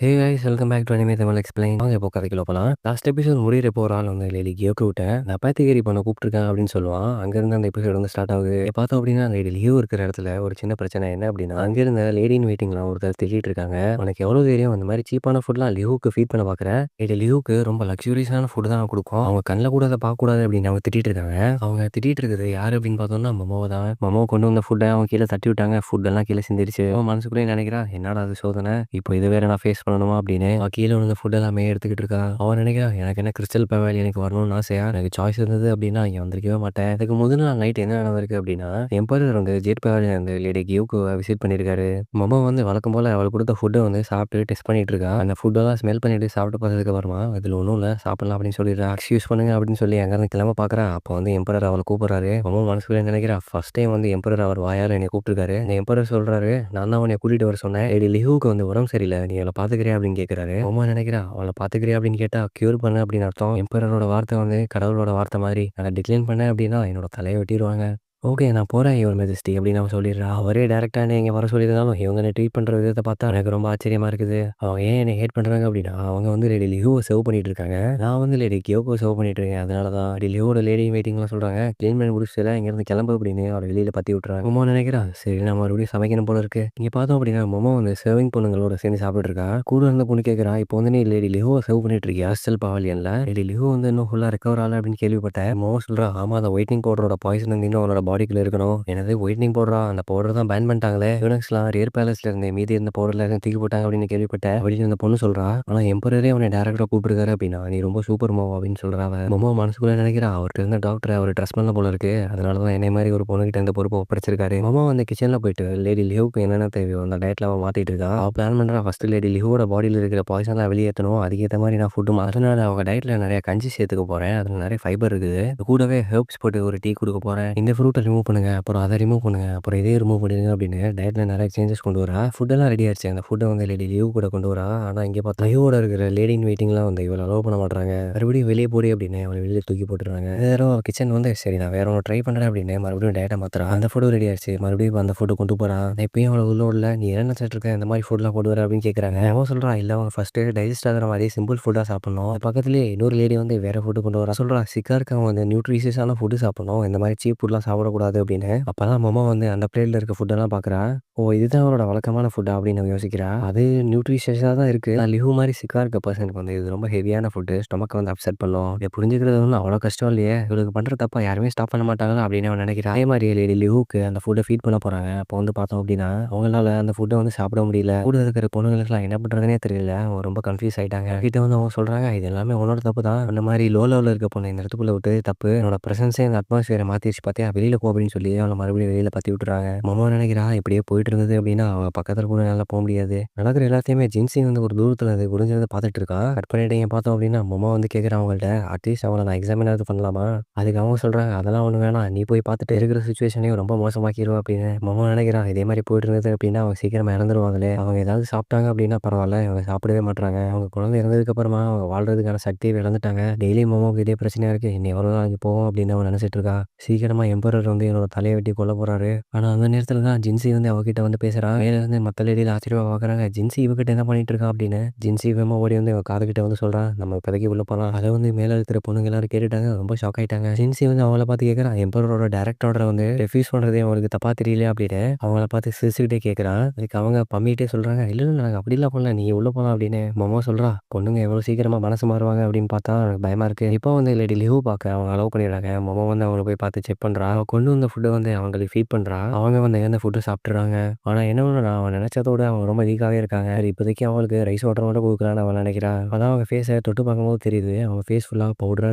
Hey guys welcome back to anime Tamil explain. வாங்க இப்போ கதைக்குள்ள போலாம். லாஸ்ட் எபிசோட் முடியிறப்போ ஒரு ஆள் வந்து லேடி கியோக்குட்ட நான் பாத்திகேரி பண்ண கூப்பிட்டுருக்கேன் அப்படின்னு சொல்லுவான். அங்கிருந்து அந்த எபிசோட் வந்து ஸ்டார்ட் ஆகுது. பார்த்தோம் அப்படின்னா லேடி லியோ இருக்கிற இடத்துல ஒரு சின்ன பிரச்சனை என்ன அப்படின்னா, அங்கிருந்த லேடின் வெயிட்டிங்லாம் ஒருத்தர் திட்டிட்டு இருக்காங்க. உனக்கு எவ்வளவு தைரியம் அந்த மாதிரி சீப்பான ஃபுட்லாம் லியோவுக்கு ஃபீட் பண்ண பாக்குற? லேடி லியோவுக்கு ரொம்ப லக்ஸூரியஸான ஃபுட் தான் கொடுக்கும். அவங்க கண்ணில் கூட அதை பார்க்க கூடாது அப்படின்னு அவங்க திட்டிட்டு இருக்காங்க. அவங்க திட்டிட்டு இருக்குது யாரு அப்படின்னு பார்த்தோம்னா மமோவை தான். மமோ கொண்டு வந்த ஃபுட்டை அவங்க கீழே தட்டி விட்டாங்க. ஃபுட் எல்லாம் கீழே சிந்திருச்சு. அவன் மனசுக்குள்ளேயே நினைக்கிறா என்னடா அது சோதனை, இப்போ இது வேற நான் ஃபேஸ் பண்ணணுமா அப்படின்னு. அவ கீழே விழுந்த ஃபுட் எல்லாமே எடுத்துக்கிட்டு இருக்கா. அவன் நினைக்கிறான் எனக்கு என்ன கிறிஸ்டல் பவேல் எனக்கு வரணும்னு ஆசையா, எனக்கு சாய்ஸ் இருந்தது அப்படின்னா இங்கே வந்திருக்கவே மாட்டேன். இதுக்கு முதல் நாள் நைட் என்ன நடந்திருக்கு அப்படின்னா, எம்பரர் வந்து ஜெட் பவேல் அந்த லேடி கியூக்கு விசிட் பண்ணியிருக்காரு. மொமோ வந்து வழக்கம் போல அவள் கொடுத்த ஃபுட்டை வந்து சாப்பிட்டு டெஸ்ட் பண்ணிட்டு இருக்கா. அந்த ஃபுட்டெல்லாம் ஸ்மெல் பண்ணிட்டு சாப்பிட்டு பார்த்ததுக்கு அப்புறமா இதில் ஒன்றும் இல்லை சாப்பிடலாம் அப்படின்னு சொல்லிடுறா. எக்ஸ்கியூஸ் பண்ணுங்க அப்படின்னு சொல்லி அங்கேருந்து கிளம்ப பார்க்குறா. அப்போ வந்து எம்பரர் அவளை கூப்பிடுறாரு. மொமோ மனசுக்குள்ளே நினைக்கிறா ஃபர்ஸ்ட் டைம் வந்து எம்பரர் அவர் வாயால் என்னை கூப்பிட்டுருக்காரு. இந்த எம்பரர் சொல்றாரு நான் தான் உன்னை கூட்டிட்டு வர சொன்னேன், லேடி லிஹுவுக்கு வந்து உடம்பு சரியில்லை, நீ அவளை பார்த்துக்கிறியா அப்படின்னு கேட்குறாரு. மொமோ நினைக்கிறா அவளை பார்த்துக்கிறியா அப்படின்னு கேட்டா கியூர் பண்ணு அப்படின்னு அர்த்தம். எம்பரரோட வார்த்தை வந்து கடவுளோட வார்த்தை மாதிரி, அதை டிக்ளைன் பண்ணேன் அப்படின்னா என்னோட தலையை வெட்டிடுவாங்க. ஓகே நான் போறேன் யுவர் மெஜஸ்டி அப்படின்னு அவன் சொல்லிடுறா. அவரே டேரக்டா என்னை இங்கே வர சொல்லியிருந்தாலும் இவங்க என்னை ட்ரீட் பண்ற விதத்தை பார்த்தா எனக்கு ரொம்ப ஆச்சரியமா இருக்குது. அவங்க ஏன் என்னை ஹேட் பண்றாங்க அப்படின்னா, அவங்க வந்து லேடி லிஹுவை சர்வ் பண்ணிட்டு இருக்காங்க, நான் வந்து லேடி கியோக்கோ சர்வ் பண்ணிட்டு இருக்கேன். அதனால தான் லேடி லிஹுவோட லேடி வெயிட்டிங்லாம் சொல்றாங்க. க்ளீன் பண்ணி முடிச்சுல இங்கேருந்து கிளம்பு அப்படின்னு அவரை வெளியில பத்தி விட்டுறாங்க. மொமோ நினைக்கிறா சரி நம்ம மறுபடியும் சமைக்கணும் போல இருக்கு. இங்கே பார்த்தோம் அப்படின்னா மொமோ வந்து சர்விங் பொண்ணுங்களோட சேர்ந்து சாப்பிட்டு இருக்கா. கூட இருந்த பொண்ணு கேட்குறா இப்போ வந்து நீ லேடி லிஹுவை சர்வ் பண்ணிட்டு இருக்கியா ஹாஸ்டல் பவாலியன்ல, லேடி லிஹு வந்து இன்னும் ஃபுல்லாக ரெக்கவர் ஆகல அப்படின்னு கேள்விப்பட்டேன். மொமோ சொல்றா ஆமா அந்த ஒயிட்னிங் பவுடரோட பாய்சன் வந்து இன்னும் அவனோட பாடிக்குள்ள இருக்கணும். எனது ஒயிட்னிங் பவுடரா, அந்த பவுடர் தான் பேன் பண்ணிட்டாங்களே, யூனக்ஸ்லாம் ரியர் பேலஸ்ல இருந்து மீதி இருந்த பவுடர்ல இருந்து தூக்கி போட்டாங்க அப்படின்னு கேள்விப்பட்டேன் அப்படின்னு அந்த பொண்ணு சொல்றா. ஆனா எம்பரரே அவனை டேரக்டா கூப்பிட்டுருக்காரு அப்படின்னா நீ ரொம்ப சூப்பர் மோவ் அப்படின்னு சொல்றா. அவ மொமோ மனசுக்குள்ள நினைக்கிறா அவர்கிட்ட இருந்த டாக்டர் அவர் ட்ரஸ்ட் பண்ணல போல இருக்கு, அதனாலதான் என்னை மாதிரி ஒரு பொண்ணுகிட்ட இந்த பொறுப்பை ஒப்படைச்சிருக்காரு. மொமோ அந்த கிச்சன்ல போயிட்டு லேடி லிஹுவுக்கு என்னென்ன தேவையோ அந்த டயட்ல அவன் மாத்திட்டு இருக்கா. அவ பிளான் பண்றா ஃபர்ஸ்ட் லேடி லிஹுவோட பாடியில் இருக்கிற பாய்சன்லாம் வெளியேற்றணும், அதுக்கேற்ற மாதிரி நான் ஃபுட்டு அதனால அவங்க டயட்ல நிறைய கஞ்சி சேர்த்துக்க போறேன், அதுல நிறைய ஃபைபர் இருக்குது, கூடவே ஹெர்ப்ஸ் போட்டு ஒரு டீ கொடுக்க போறேன், இந்த ஃப்ரூட்டை ரிமூவ் பண்ணுங்க அப்புறம் அதை ரிமூவ் பண்ணுங்க அப்புறம் இதே ரிமூவ் பண்ணிடுங்க அப்படின்னு டயட்ல நிறைய சேஞ்சஸ் கொண்டு வரா. ஃபுட்டெல்லாம் ரெடி ஆயிடுச்சு. அந்த ஃபுட்டை வந்து லேடி லியூ கூட கொண்டு வரா. ஆனால் இங்கே பார்த்தா லியோட இருக்கிற லேடின் வெயிட்டிங்லாம் வந்து இவ்வளோ அலோவ் பண்ண மாட்டாங்க. மறுபடியும் வெளியே போடி அப்படின்னு அவளை வெளியே தூக்கி போட்டுறாங்க. வேற கிச்சன் வந்து சரி நான் வேற ஒன்று ட்ரை பண்ணுறேன் அப்படின்னு மறுபடியும் டயட்டை மாத்துறா. அந்த ஃபுட்டு ரெடி ஆயிடுச்சு. மறுபடியும் அந்த ஃபுட்டு கொண்டு போறா. எப்பயும் அவளை உள்ள உள்ள நீ என்ன நினச்சிட்டு இருக்க இந்த மாதிரி ஃபுட்லாம் கொண்டு வர அப்படின்னு கேட்குறாங்க. அவன் சொல்றா இல்லை அவங்க ஃபர்ஸ்ட் டைஜஸ்ட் ஆகிற மாதிரி சிம்பிள் ஃபுட்டாக சாப்பிடணும். பக்கத்துலேயே இன்னொரு லேடி வந்து வேற ஃபுட்டு கொண்டு வரா. சொல்றா சிக்கா இருக்கவங்க வந்து நியூட்ரிஷியஸான ஃபுட்டு சாப்பிடணும், இந்த மாதிரி சீப் ஃபுட்லாம் சாப்பிடக்கூடாது அப்படின்னு. அப்பதான் மொமோ வந்து அந்த பிளேட்ல இருக்க ஃபுட்டெல்லாம் பார்க்குறா. ஓ இதுதான் அவரோட வழக்கமான ஃபுட்டா அப்படின்னு அவ யோசிக்கிறா. அது நியூட்ரிஷியஸாக தான் இருக்கு. நான் லிஹு மாதிரி சிக்கா இருக்க பர்சனுக்கு வந்து இது ரொம்ப ஹெவியான ஃபுட்டு, ஸ்டொமக்கை வந்து அப்செட் பண்ணும். இதை புரிஞ்சுக்கிறது வந்து அவ்வளோ கஷ்டம் இல்லையே, இவளுக்கு பண்ற தப்பா யாருமே ஸ்டாப் பண்ண மாட்டாங்களா அப்படின்னு அவன் நினைக்கிறா. அதே மாதிரி லேடி லிஹுக்கு அந்த ஃபுட்டை ஃபீட் பண்ண போறாங்க. அப்போ வந்து பார்த்தோம் அப்படின்னா அவங்களால அந்த ஃபுட்டை வந்து சாப்பிட முடியல. கூட இருக்கிற பொண்ணுங்களுக்குலாம் என்ன பண்றதுனே தெரியல. அவங்க ரொம்ப கன்ஃபியூஸ் ஆயிட்டாங்க. கிட்ட வந்து அவங்க சொல்றாங்க இது எல்லாமே உன்னோட தப்பு தான், அந்த மாதிரி லோ லெவலில் இருக்க பொண்ணு இந்த இடத்துக்குள்ள விட்டு தப்பு, என்னோட பிரசன்ஸே இந்த அட்மாஸ்பியரை மாத்திடுச்சு பார்த்தியா, வெளியில போ அப்படின்னு சொல்லி அவளை மறுபடியும் வெளியில பத்தி விட்டுறாங்க. மொமோ நினைக்கிறா இப்படியே போயிட்டு இருந்தது அப்படின்னா அவ பக்கத்துல கூட நல்லா போக முடியாது. நடக்கிற எல்லாத்தையுமே ஜின்சி வந்து ஒரு தூரத்துல அது குடிஞ்சிருந்து பார்த்துட்டு இருக்கா. கட் பண்ணிட்டு இங்க பார்த்தோம் அப்படின்னா மொமோ வந்து கேட்குறான் அவங்கள்ட்ட அட்லீஸ்ட் அவளை நான் எக்ஸாமினாவது பண்ணலாமா. அதுக்கு அவங்க சொல்றாங்க அதெல்லாம் ஒண்ணு வேணாம், நீ போய் பார்த்துட்டு இருக்கிற சுச்சுவேஷனையும் ரொம்ப மோசமாக்கிடுவோம் அப்படின்னு. மொமோ நினைக்கிறான் இதே மாதிரி போயிட்டு இருந்தது அப்படின்னா அவங்க சீக்கிரமா இறந்துருவாங்களே, அவங்க ஏதாவது சாப்பிட்டாங்க அப்படின்னா பரவாயில்ல, அவங்க சாப்பிடவே மாட்டாங்க, அவங்க குழந்தை இறந்ததுக்கு அப்புறமா அவங்க வாழ்றதுக்கான சக்தியை இழந்துட்டாங்க. டெய்லி மொமோக்கு இதே பிரச்சனையா இருக்கு, இன்னும் எவ்வளோ நாளைக்கு போவோம் அப்படின்னு அவன் நினைச்சிட்டு இருக்கா. சீக்கிரமா எம்பரர் வந்து என்னோட தலையை வெட்டி கொல்ல போறாரு. ஆனா அந்த நேரத்துல தான் ஜின்சி வந்து அவகிட்ட வந்து பேசுறா. மேல இருந்து மத்த லேடில ஆச்சரியமா பார்க்குறாங்க ஜின்சி இவகிட்ட என்ன பண்ணிட்டு இருக்கா அப்படின்னு. ஜின்சி வேகமா ஓடி வந்து இவ காதுகிட்ட வந்து சொல்றான் நம்ம இப்போதைக்கு உள்ள போலாம். அதை வந்து மேல இருக்கிற பொண்ணுங்க எல்லாரும் கேட்டுட்டாங்க, ரொம்ப ஷாக் ஆயிட்டாங்க. ஜின்சி வந்து அவளை பார்த்து கேட்கறான் எம்பரரோட டைரக்ட் ஆர்டரை வந்து ரெஃப்யூஸ் பண்றதே அவங்களுக்கு தப்பா தெரியல அப்படின்னு அவங்கள பார்த்து சிரிச்சுக்கிட்டே கேட்கறான். அதுக்கு அவங்க பம்மிட்டே சொல்றாங்க இல்ல இல்ல நாங்கள் அப்படிலாம் பண்ணல, நீ உள்ள போலாம் அப்படின்னு. மொமோ சொல்றா பொண்ணுங்க எவ்வளவு சீக்கிரமா மனசு மாறுவாங்க அப்படின்னு பார்த்தா எனக்கு பயமா இருக்கு. இப்போ வந்து லேடி லிஹு பார்க்க அவங்க அலோவ் பண்ணிடுறாங்க. மொமோ வந்து அவங்கள போய் பார்த்து செக் பண்றா. அவ கொண்டு வந்த ஃபுட்டை வந்து அவங்களுக்கு ஃபீட் பண்றா. அவங்க வந்து எந்த ஃபுட்டு சாப்பிட்டுறாங்க. ஆனா என்ன ஒண்ணுனா அவன் நினைச்சதோட அவங்க ரொம்ப வீக்காவே இருக்காங்க. சரி இப்போதைக்கு அவங்களுக்கு ரைஸ் வாட்டர் மட்டும் கொடுக்கலான்னு அவன் நினைக்கிறா. அதான் அவங்க ஃபேஸை தொட்டு பார்க்கும்போது தெரியுது அவங்க ஃபேஸ் ஃபுல்லாக பவுடரா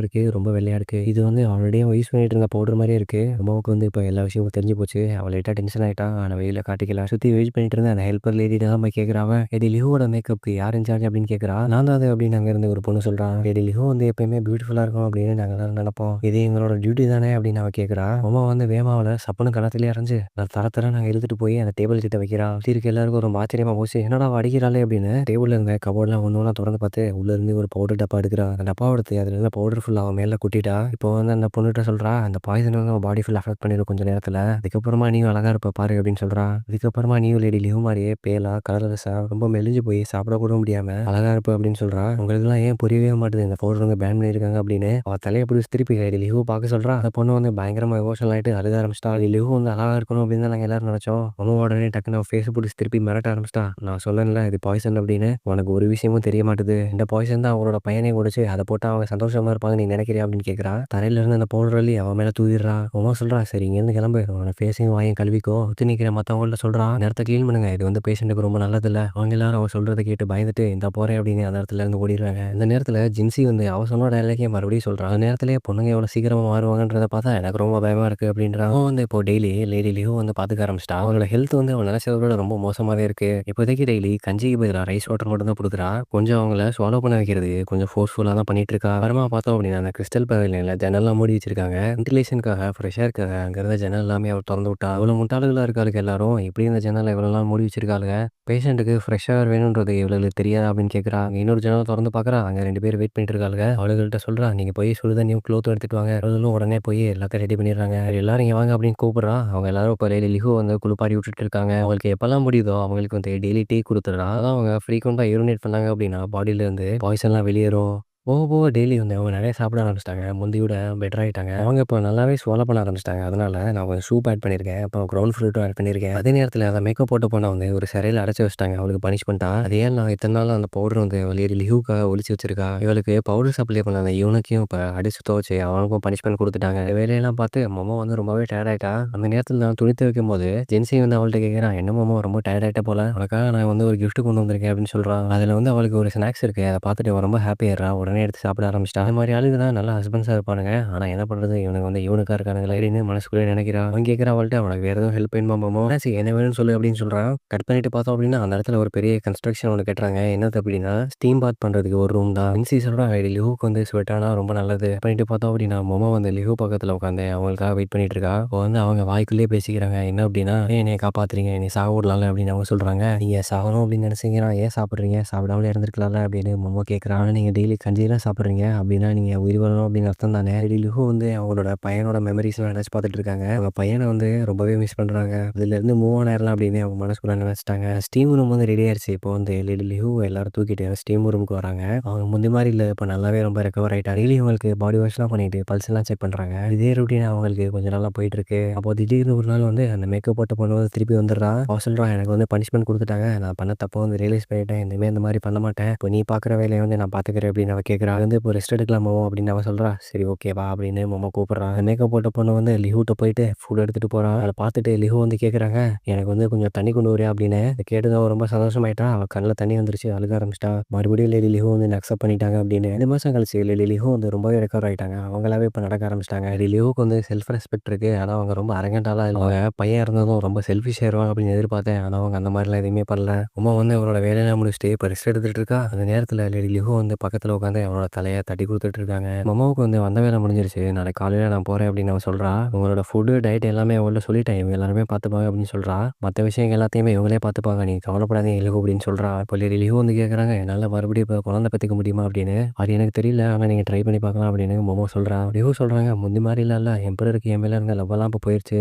இருக்கு, ரொம்ப வெள்ளையா இருக்கு. இது வந்து ஆல்ரெடி அவன் யூஸ் பண்ணிட்டு இருந்த பவுடர் மாதிரியே இருக்கு. மொமோவுக்கு வந்து இப்போ எல்லா விஷயமும் தெரிஞ்சு போச்சு. அவள் லைட்டா டென்ஷன் ஆயிட்டா. ஆனால் வெளியில காட்டிக்கலாம் சுற்றி வெயிட் பண்ணிட்டு இருந்த அந்த ஹெல்ப்பர் லேடி தான் போய் கேட்குறான். எடி லிஹுவோட மேக்கப்க்கு யார் இன்சார்ஜ் அப்படின்னு கேட்குறா. நான் தான் அது அப்படின்னு அங்க இருந்து ஒரு பொண்ணு சொல்றான். எடி லிஹு வந்து எப்பயுமே பியூட்டிஃபுல்லா இருக்கும் அப்படின்னு நாங்கள் தான் நினைப்போம், இது எங்களோட டியூட்டி தானே அப்படின்னு அவ கேட்குறா. மொமோ வந்து வேமாவுல சப்புன்னு கன்னத்திலேயே அரைஞ்சு, நான் தர தரன்னு நாங்க இழுத்துட்டு போய் அந்த டேபிள் கிட்ட வைக்கிறா. சுத்தி இருக்க எல்லாருக்கும் ரொம்ப ஆச்சரியமா போச்சு. என்னடா அவ அடிக்கிறாளே அப்படின்னு டேபிள்ல இருந்த கபோர்ட்லாம் ஒண்ணு ஒண்ணா தொறந்து பார்த்து, உள்ள இருந்து ஒரு பவுடர் டப்பா எடுக்குறா. அந்த டப்பாவ எடுத்து அதுல இருந்த பவுடர் ஃபுல்லா அவன் மேல கொட்டிட்டா. இப்போ வந்து அந்த பொண்ணுட்ட சொல்றா, "அந்த பாய்சன் வந்து உன் பாடி ஃபுல் அஃபெக்ட் பண்ணிரும் கொஞ்ச நேரத்துல. அதுக்கப்புறமா நீயும் அழகா இருப்ப பாரு" அப்படின்னு சொல்றா. அதுக்கப்புறமா நீயும் லேடி லியோ மாரியே பேலா, கலர்லெஸ்ஸா ரொம்ப மெலிஞ்சு போய் சாப்பிட கூட முடியாம அழகா இருப்ப அப்படின்னு சொல்றா. உங்களுக்கெல்லாம் ஏன் புரியவே மாட்டுது இந்த பவுடர் வந்து பேன் பண்ணியிருக்காங்க அப்படின்னு அவ தலைய பிடிச்சு திருப்பி லேடி லியோவ பார்க்க சொல்றா. அந்த பொண்ணு வந்து பயங்கரமா எமோஷனல் ஆயிட்டு அழுக ஆரம்பிச்சிட்டா. லேடி லியோ வந்து அழகா இருக்கணும் அப்படின்னு தான் நாங்க எல்லாரும் நினைச்சோம். அவனும் உடனே டக்குன்னு அவ ஃபேஸ பிடிச்சு திருப்பி மிரட்ட ஆரம்பிச்சிட்டா. "நான் சொன்னேன்ல இது பாய்சன் அப்படின்னு. உனக்கு ஒரு விஷயமும் தெரிய மாட்டுது. இந்த பாய்சன் தான் அவங்களோட பையனே குடிச்சு அத போட்டா அவங்க சந்தோஷமா இருப்பாங்கன்னு நீ நினைக்கிறியா?" அப்படின்னு கேட்கிறா. தரையில இருந்து அந்த பவுடர் அள்ளி அவன் மேல தூவிடுறா. உமா சொல்றா, "சரி இங்கேருந்து கிளம்பு. உன்னோட ஃபேஸையும் வாயையும் கழுவிக்கோ." சுத்தி நிக்கிற மத்தவங்கள்ட்ட சொல்றா, "இந்த இடத்த கிளீன் பண்ணுங்க. இது வந்து பேஷண்ட்டுக்கு ரொம்ப நல்லதில்ல." அவங்க எல்லாரும் அவ சொல்றத கேட்டு பயந்துட்டு, "இந்தா போறேன்" அப்படின்னு அந்த இடத்துல இருந்து ஓடிடுறாங்க. இந்த நேரத்துல ஜின்சி வந்து அவ சொன்ன டயலாக்கே மறுபடியும் சொல்றா. அந்த நேரத்திலேயே பொண்ணுங்க எவ்வளோ சீக்கிரமா மாறுவாங்கன்றத பார்த்தா எனக்கு ரொம்ப பயமா இருக்கு அப்படின்றா. அவன் வந்து இப்போ டெய்லி லேடி லியோ வந்து பார்த்துக்க ஆரம்பிச்சிட்டா. அவளோட ஹெல்த் வந்து அவன் நினைச்சத விட ரொம்ப மோசமாவே இருக்கு. இப்போதைக்கு டெய்லி கஞ்சிக்கு பதிலா ரைஸ் வாட்டர் மட்டும் தான் குடுக்குறா. கொஞ்சம் அவங்கள ஸ்வாலோ பண்ண வைக்கிறது கொஞ்சம் ஃபோர்ஸ்ஃபுல்லா தான் பண்ணிட்டு இருக்கா. அப்புறமா பார்த்தோம் அப்படின்னா அந்த கிறிஸ்டல் பவலியன்ல ஜன்னல்லாம் மூடி வச்சிருக்காங்க. வென்டிலேஷனுக்காக, ஃப்ரெஷ் ஏர்க்காக அங்க இருந்த ஜன்னல் எல்லாமே அவ தொறந்து விட்டா. இவ்வளோ முட்டாளுகளா இருக்காளுக எல்லாரும். எப்படி இந்த ஜன்னல இவ்வளோ நாள் மூடி வச்சிருக்காளுக? பேஷண்ட்டுக்கு ஃப்ரெஷ் ஏர் வேணுன்றது இவளுகளுக்கு தெரியாதா அப்படின்னு கேட்குறா. இன்னொரு ஜன்னல தொறந்து பார்க்குறா. அங்க 2 பேர் வெயிட் பண்ணிட்டு இருக்காளுக. அவளுகள்ட்ட சொல்றா, "நீங்க போய் சுடு தண்ணியும், க்ளோத்தும் எடுத்துட்டு வாங்க." அவளுகளும் உடனே போய் எல்லாத்தையும் ரெடி பண்ணிடுறாங்க. எல்லாரும் இங்க வாங்க அப்படின்னு கூப்பிடுறா. அவங்க எல்லாரும் இப்போ லேடி லிஹோ வந்து குளிப்பாட்டி விட்டுட்டு இருக்காங்க. அவங்களுக்கு எப்பலாம் முடியுதோ அவங்களுக்கு வந்து டெய்லி டீ குடுத்துடுறா. அதான் அவங்க ஃப்ரீக்வென்ட்டா யூரினேட் பண்ணாங்க அப்படின்னா பாடியில இருந்து பாய்ஸன்லாம் வெளியேறும். போக போக டெய்லி வந்து அவங்க நெறைய சாப்பிட ஆரம்பிச்சுட்டாங்க. முந்திய விட பெட்டர் ஆயிட்டாங்க. அவங்க இப்போ நல்லாவே ஸ்வாலோ பண்ண ஆரம்பிச்சுட்டாங்க. அதனால நான் கொஞ்சம் சூப் ஆட் பண்ணியிருக்கேன். அப்புறம் கிரவுண்ட் ஃப்ரூட்டும் ஆட் பண்ணியிருக்கேன். அதே நேரத்தில அந்த மேக்கப் போட்ட பொண்ண வந்து ஒரு சிறையில அடைச்சு வச்சுட்டாங்க. அவளுக்கு பனிஷ்மெண்ட்டா. அது ஏன் நான் இத்தன நாளா அந்த பவுடர் வந்து லேடி லிஹுக்காக ஒளிச்சு வச்சிருக்கா. இவளுக்கு பவுடர் சப்ளை பண்ண அந்த இவனுக்கையும் இப்ப அடிச்சு துவச்சு அவனுக்கும் பனிஷ்மெண்ட் குடுத்துட்டாங்க. இந்த வேலையெல்லாம் பார்த்து மொமோ வந்து ரொம்பவே டயர்ட் ஆயிட்டா. அந்த நேரத்தில நான் துணி துவைக்கும்போது ஜென்சி வந்து அவள்ட்ட கேட்குறான், "என்ன மொமோ ரொம்ப டயர்ட் ஆயிட்ட போல. உனக்காக நான் வந்து ஒரு கிஃப்ட் கொண்டு வந்திருக்கேன்" அப்படின்னு சொல்றா. அதில வந்து அவளுக்கு ஒரு ஸ்நாக்ஸ் இருக்கு. அத பார்த்துட்டு அவ ரொம்ப ஹாப்பி ஆயிடுறா. உடனே எடுத்து சாப்பிட ஆரம்பிச்சுட்டா. இந்த மாரி ஆளுங்க தான் நல்ல ஹஸ்பண்ட்ஸா இருப்பானுங்க. ஆனா என்ன பண்றது இவனுங்க வந்து இவனுக்கா இருக்கானுங்களே அப்படின்னு மனசுக்குள்ளேயே நினைக்கிறா. அவன் கேட்கிறா அவள்ட்ட, "உனக்கு வேற எதுவும் ஹெல்ப் வேணுமா மொமோ?" "என்னாச்சு என்ன வேணும்னு சொல்லு" அப்படின்னு சொல்றான். கட் பண்ணிட்டு பார்த்தோம் அப்படின்னா அந்த இடத்துல ஒரு பெரிய கன்ஸ்ட்ரக்ஷன் ஒண்ணு கட்டுறாங்க. என்னது அப்படின்னா ஸ்டீம் பாத் பண்றதுக்கு ஒரு ரூம் தான். வின்சி சொல்றா, "லிஹுவுக்கு வந்து ஸ்வெட் ஆனா ரொம்ப நல்லது." பண்ணிட்டு பார்த்தோம் அப்படின்னா மொமோ வந்து லிஹு பக்கத்துல உட்காந்து அவங்களுக்காக வெயிட் பண்ணிட்டு இருக்கா. அப்போ வந்து அவங்க வாய்க்குள்ளேயே பேசிக்கிறாங்க. என்ன அப்படின்னா, "ஏன் என்னைய காப்பாத்துறீங்க? என்னைய சாக விடலாம்ல" அப்படின்னு அவங்க சொல்றாங்க. "நீங்க சாகணும் அப்படின்னு நினைச்சீங்கன்னா ஏன் சாப்பிடுறீங்க? சாப்பிடாமலே இருந்திருக்கலாம்ல" அப்படின்னு மொமோ கேட்கறா. "ஆனா நீங்க டெய்லி கஞ்சிலாம் சாப்பிடுறீங்க அப்படின்னா நீங்க உயிர் வாழணும் அப்படின்னு அர்த்தம் தானே." லிஹு வந்து அவங்களோட பையனோட மெமரீஸ்லாம் நினைச்சு பார்த்துட்டு இருக்காங்க. அவங்க பையன வந்து ரொம்பவே மிஸ் பண்றாங்க. அதுலேருந்து மூவ் ஆன் ஆயிரலாம் அப்படின்னு அவங்க மனசுக்குள்ள நினைச்சிட்டாங்க. ஸ்டீம் ரூம் வந்து ரெடி ஆயிருச்சு. இப்போ வந்து லிஹு எல்லாரும் தூக்கிட்டு ஸ்டீம் ரூமுக்கு வராங்க. அவங்க முந்தி மாரி இல்ல. இப்போ நல்லாவே ரொம்ப ரெக்கவர் ஆயிட்டா. டெய்லி அவங்களுக்கு பாடி வாஷ்லாம் பண்ணிட்டு பல்ஸ்லாம் செக் பண்றாங்க. இதே ரொட்டீன் அவங்களுக்கு கொஞ்சம் நாளா போயிட்டு இருக்கு. அப்போ திடீர்னு ஒரு நாள் வந்து அந்த மேக்கப் போட்ட பொண்ணு வந்து திருப்பி வந்துடுறா. அவ சொல்றா, "எனக்கு வந்து பனிஷ்மெண்ட் குடுத்துட்டாங்க. நான் பண்ண தப்ப வந்து ரியலைஸ் பண்ணிட்டேன். இனிமே இந்த மாரி பண்ண மாட்டேன். இப்போ நீ பார்க்குற வேலைய வந்து நான் பார்த்துக்கிறேன்" அப்படின்னு அவ கேட்கிறா. வந்து இப்போ ரெஸ்ட் எடுக்கலாமா அப்படின்னு அவ சொல்றா. சரி ஓகே வா அப்படின்னு மொமோ கூப்பிடுறா. அந்த மேக்கப் போட்ட பொண்ணு வந்து லிஹுட்ட போயிட்டு ஃபுட் எடுத்துட்டு போறா. அத பார்த்துட்டு லிஹு வந்து கேட்குறாங்க, "எனக்கு வந்து கொஞ்சம் தண்ணி கொண்டு வரியா?" அப்படின்னு. இத கேட்டதும் அவ ரொம்ப சந்தோஷமாயிட்டா. அவ கண்ல தண்ணி வந்துருச்சு. அழுக ஆரம்பிச்சிட்டா. மறுபடியும் லேடி லிஹு வந்து என்ன அக்செப்ட் பண்ணிட்டாங்க அப்படின்னு. 2 மாசம் கழிச்சு லேடி லிஹு வந்து ரொம்பவே ரெக்கவர் ஆயிட்டாங்க. அவங்களாவே இப்ப நடக்க ஆரம்பிச்சுட்டாங்க. லேடி லிஹுக்கு வந்து செல்ஃப் ரெஸ்பெக்ட் இருக்கு. ஆனா அவங்க ரொம்ப அரகன்ட்டாலாம் இல்ல. அவங்க பையன் இருந்ததும் ரொம்ப செல்ஃபிஷ் ஆயிருவாங்க அப்படின்னு எதிர்பார்த்தேன். ஆனா அவங்க அந்த மாரிலாம் எதுவுமே பண்ணல. உமா வந்து அவளோட வேலையெல்லாம் முடிச்சுட்டு இப்ப ரெஸ்ட் எடுத்துட்டு இருக்கா. அந்த நேரத்துல லேடி லிஹு வந்து பக்கத்துல உட்காந்து அவனோட தலைய தட்டி குடுத்துட்டு இருக்காங்க. மொமோவுக்கு வந்து வந்த வேலை முடிஞ்சிருச்சு. நாளைக்கு காலையில நான் போறேன் அப்படின்னு அவ சொல்றா. உங்களோட ஃபுட்டு, டயட் எல்லாமே அவங்கள்ட்ட சொல்லிட்டேன். இவங்க எல்லாருமே பார்த்துப்பாங்க அப்படின்னு சொல்றா. மத்த விஷயங்கள் எல்லாத்தையுமே இவங்களே பார்த்துப்பாங்க. நீங்க கவலைப்படாதீங்க லிஹு அப்படின்னு சொல்றா. இப்போ லிஹு வந்து கேட்குறாங்க, "என்னால மறுபடியும் இப்போ குழந்தை பெத்துக்க முடியுமா?" அப்படின்னு. "அது எனக்கு தெரியல. ஆனா நீங்க ட்ரை பண்ணி பார்க்கலாம்" அப்படின்னு மொமோ சொல்றா. லிஹு சொல்றாங்க, "முந்தி மாரிலாம் இல்ல. எம்பரருக்கு என் மேல இருந்த லவ்வெல்லாம் இப்போ போயிருச்சு."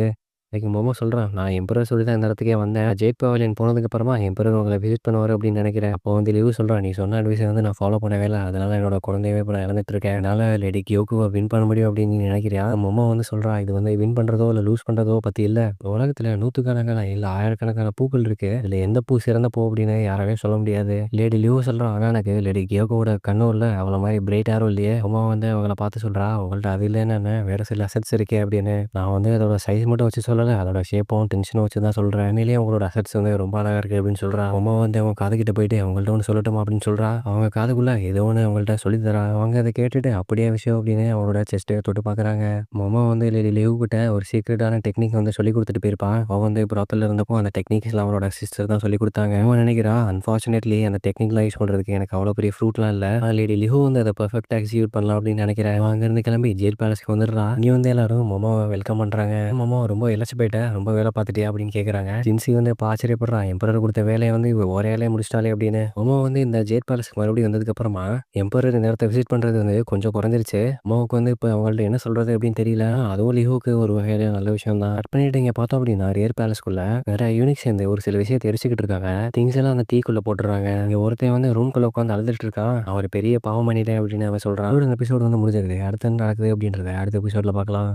அதுக்கு மொமோ சொல்றான், "நான் எம்பரர் சொல்லி தான் இந்த இடத்துக்கே வந்தேன். ஜேக் பவலியன் போனதுக்கு அப்புறமா எம்பரர் உங்கள விசிட் பண்ணுவாரு அப்படின்னு நினைக்கிறேன்." அப்போ வந்து லியூ சொல்றான், "நீ சொன்ன அட்வைஸ வந்து நான் ஃபாலோ பண்ணவே இல்ல. அதனால என்னோட குழந்தையவே இப்ப நான் இழந்துட்டு இருக்கேன். என்னால லேடி கியோக்குவ வின் பண்ண முடியும் அப்படின்னு நீ நினைக்கிறியா?" மொமோ வந்து சொல்றா, "இது வந்து வின் பண்றதோ இல்ல லூஸ் பண்றதோ பத்தி இல்ல. உலகத்துல நூத்துக்கணக்கான இல்ல ஆயிரக்கணக்கான பூக்கள் இருக்கு. இதுல எந்த பூ சிறந்த பூ அப்படின்னு யாராலயும் சொல்ல முடியாது." லேடி லியூ சொல்றான், "ஆனா எனக்கு லேடி கியோக்கோவோட கண்ணும் இல்ல. அவள மாரி பிரைட் ஹேரும் இல்லையே." மொமோ வந்து அவங்கள பார்த்து சொல்றா, "உங்கள்ட்ட அது இல்லன்னா என்ன? வேற சில அசெட்ஸ் இருக்கே" அப்படின்னு. "நான் வந்து அதோட சைஸ் மட்டும் வச்சு சொல்லல. சொல்லல. அதோட ஷேப்பும், டென்ஷனும் வச்சு தான் சொல்றேன். உண்மையிலேயே உங்களோட அசெட்ஸ் வந்து ரொம்ப அழகா இருக்கு அப்படின்னு சொல்றா. அம்மா வந்து அவங்க காதுகிட்ட போயிட்டு உங்கள்ட்ட ஒண்ணு சொல்லட்டுமா அப்படின்னு சொல்றா. அவங்க காதுக்குள்ள ஏதோ ஒண்ணு அவங்கள்ட்ட சொல்லி தரா. அவங்க அத கேட்டுட்டு அப்படியே விஷயம் அப்படின்னு அவளோட செஸ்ட்ட தொட்டு பார்க்குறாங்க. அம்மா வந்து லியோ கிட்ட ஒரு சீக்ரெட்டான டெக்னிக் வந்து சொல்லிக் குடுத்துட்டு போயிருப்பா. அவ வந்து ப்ராத்தல்ல இருந்தப்போ அந்த டெக்னிக்ஸ்லாம் அவளோட சிஸ்டர் தான் சொல்லிக் குடுத்தாங்க. அவ நினைக்கிறா, அன்பார்ச்சுனேட்லி அந்த டெக்னிக்லாம் யூஸ் பண்றதுக்கு எனக்கு அவ்வளோ பெரிய ஃப்ரூட்லாம் இல்ல. லேடி லியோ வந்து அத பெர்ஃபெக்ட்டா எக்ஸிக்யூட் பண்ணலாம் அப்படின்னு நினைக்கிறேன். அவ அங்கருந்து கிளம்பி ஜெயில் பேலஸ்க்கு வந்துடுறா. இங்க வந்து எல்லாரும் மொமோவ வெல்கம் பண்றாங்க. "மொமோ ரொம்ப இளைச்சு போயிட்ட. ரொம்ப வேலை பார்த்துட்டியா?" அப்படின்னு கேட்குறாங்க. ஜின்ஸி வந்து இப்ப ஆச்சரியப்படுறான். எம்பரர் குடுத்த வேலைய வந்து இவ ஒரே வேலையா முடிச்சிட்டாளே அப்படின்னு. மொமோ வந்து இந்த ஜெயில் பேலஸ்க்கு மறுபடியும் வந்ததுக்கப்புறமா, எம்பரர் இந்த இடத்த விசிட் பண்றது வந்து கொஞ்சம் குறைஞ்சிருச்சு. மொமோவுக்கு வந்து இப்ப அவங்கள்ட்ட என்ன சொல்றது அப்படின்னு தெரியல. அதுவும் லியோவுக்கு ஒரு வகையில நல்ல விஷயம் தான். கட் பண்ணிட்டு இங்க பார்த்தோம் அப்படின்னா, ரியர் பேலஸ்க்குள்ள நிறைய யூனிக் சேர்ந்து ஒரு சில விஷயத்த எரிச்சுக்கிட்டு இருக்காங்க. திங்ஸ் எல்லாம் அந்த தீக்குள்ள போட்டுறாங்க. இங்க ஒருத்தன் வந்து ரூம்குள்ள உட்காந்து அழுதுட்டு இருக்கான். நான் ஒரு பெரிய பாவம் பண்ணிட்டேன் அப்படின்னு அவன் சொல்றான். அதோட இந்த எபிசோட் வந்து முடிஞ்சிருது. அடுத்து என்ன நடக்குது அப்படின்றத அடுத்த எபிசோட்ல பார்க்கலாம்.